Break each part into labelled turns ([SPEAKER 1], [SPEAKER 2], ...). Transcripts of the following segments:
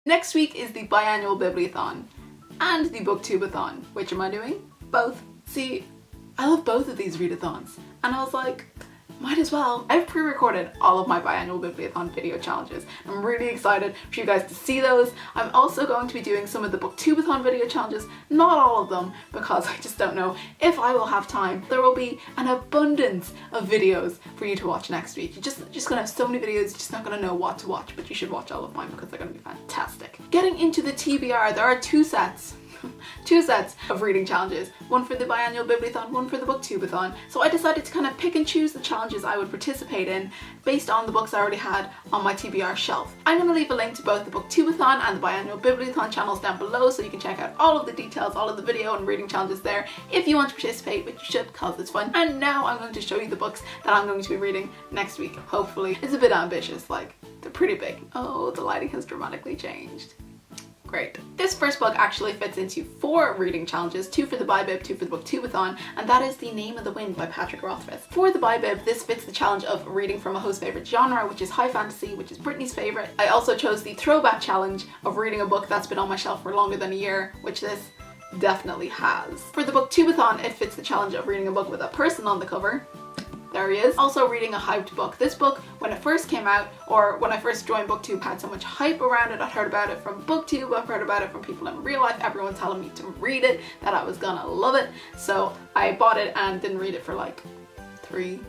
[SPEAKER 1] Next week is the Biannual Bibliothon and the BookTubeAthon. Which am I doing? Both. See, I love both of these readathons, and I was like, might as well. I've pre-recorded all of my Biannual Bibliothon video challenges. I'm really excited for you guys to see those. I'm also going to be doing some of the BookTubeathon video challenges, not all of them, because I just don't know if I will have time. There will be an abundance of videos for you to watch next week. You're just gonna have so many videos, you're just not gonna know what to watch, but you should watch all of mine because they're gonna be fantastic. Getting into the TBR, there are two sets of reading challenges, one for the Biannual Bibliothon, one for the BookTubeathon. So I decided to kind of pick and choose the challenges I would participate in based on the books I already had on my TBR shelf. I'm going to leave a link to both the BookTubeathon and the Biannual Bibliothon channels down below so you can check out all of the details, all of the video and reading challenges there if you want to participate, which you should because it's fun. And now I'm going to show you the books that I'm going to be reading next week, hopefully. It's a bit ambitious, like they're pretty big. Oh, the lighting has dramatically changed. Great. This first book actually fits into 4 reading challenges, 2 for the BiBib, 2 for the BookTubeathon, and that is The Name of the Wind by Patrick Rothfuss. For the BiBib, this fits the challenge of reading from a host's favorite genre, which is high fantasy, which is Brittany's favorite. I also chose the throwback challenge of reading a book that's been on my shelf for longer than a year, which this definitely has. For the BookTubeathon, it fits the challenge of reading a book with a person on the cover. There he is. Also reading a hyped book. This book, when it first came out, or when I first joined BookTube, had so much hype around it. I'd heard about it from BookTube, I've heard about it from people in real life, everyone telling me to read it, that I was gonna love it. So I bought it and didn't read it for like three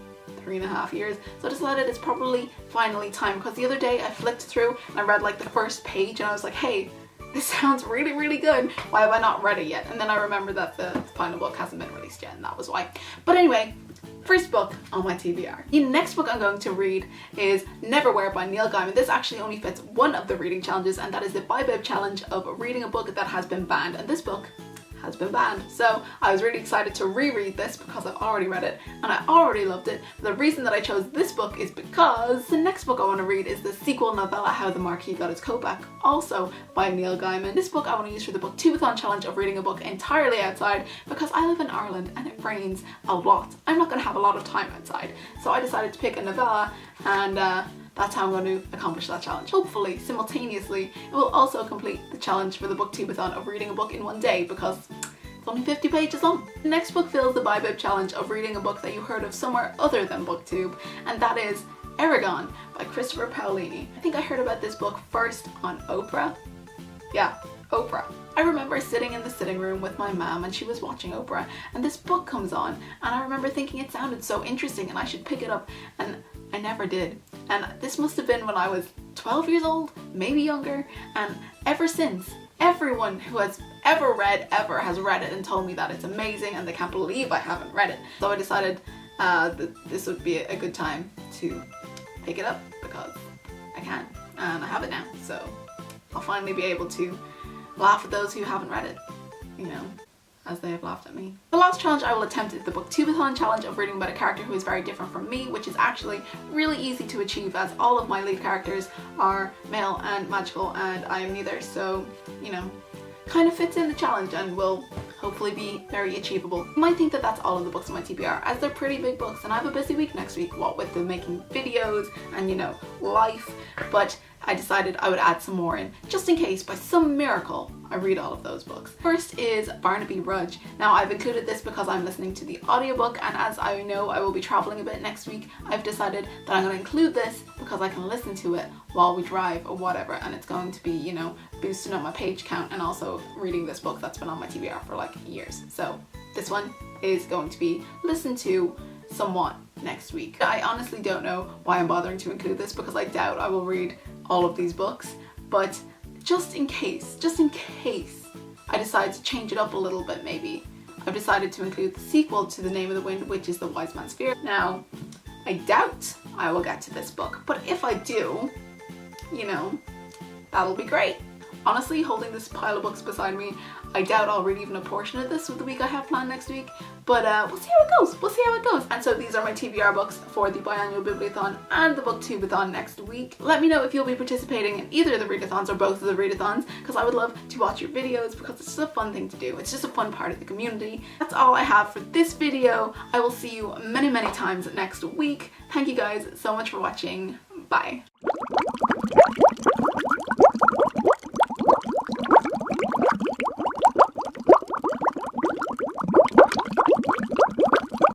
[SPEAKER 1] and a half years. So I decided it's probably finally time, because the other day I flipped through and I read like the first page and I was like, hey, this sounds really, really good. Why have I not read it yet? And then I remembered that the final book hasn't been released yet, and that was why. But anyway, first book on my TBR. The next book I'm going to read is Neverwhere by Neil Gaiman. This actually only fits one of the reading challenges, and that is the BiBib challenge of reading a book that has been banned. And this book has been banned. So I was really excited to reread this because I've already read it and I already loved it. The reason that I chose this book is because the next book I want to read is the sequel novella How the Marquis Got His Coat Back, also by Neil Gaiman. This book I want to use for the BookTubeathon challenge of reading a book entirely outside because I live in Ireland and it rains a lot. I'm not going to have a lot of time outside. So I decided to pick a novella, and that's how I'm going to accomplish that challenge. Hopefully, simultaneously, it will also complete the challenge for the BookTubeathon of reading a book in one day because it's only 50 pages long. The next book fills the BiBib challenge of reading a book that you heard of somewhere other than BookTube, and that is e.m.m.a.f.a.g.a.n by Christopher Paolini. I think I heard about this book first on Oprah. Yeah, Oprah. I remember sitting in the sitting room with my mom and she was watching Oprah and this book comes on, and I remember thinking it sounded so interesting and I should pick it up, and I never did. And this must have been when I was 12 years old, maybe younger, and ever since, everyone who has ever read has read it and told me that it's amazing and they can't believe I haven't read it. So I decided that this would be a good time to pick it up because I can, and I have it now. So I'll finally be able to laugh at those who haven't read it, you know, as they have laughed at me. The last challenge I will attempt is the BookTubeathon challenge of reading about a character who is very different from me, which is actually really easy to achieve as all of my lead characters are male and magical and I am neither, so, you know, kind of fits in the challenge and will hopefully be very achievable. You might think that that's all of the books on my TBR, as they're pretty big books and I have a busy week next week, what with the making videos and, you know, life, but I decided I would add some more in, just in case by some miracle I read all of those books. First is Barnaby Rudge. Now I've included this because I'm listening to the audiobook, and as I know I will be traveling a bit next week, I've decided that I'm going to include this because I can listen to it while we drive or whatever, and it's going to be, you know, boosting up my page count and also reading this book that's been on my TBR for like years. So this one is going to be listened to somewhat next week. I honestly don't know why I'm bothering to include this because I doubt I will read all of these books, but just in case I decide to change it up a little bit, maybe I've decided to include the sequel to The Name of the Wind, which is The Wise Man's Fear. Now, I doubt I will get to this book, but if I do, you know, that'll be great. Honestly, holding this pile of books beside me, I doubt I'll read even a portion of this with the week I have planned next week, but we'll see how it goes. We'll see how it goes. And so these are my TBR books for the Biannual Bibliothon and the BookTubeathon next week. Let me know if you'll be participating in either of the readathons or both of the readathons, because I would love to watch your videos because it's just a fun thing to do. It's just a fun part of the community. That's all I have for this video. I will see you many, many times next week. Thank you guys so much for watching. Bye.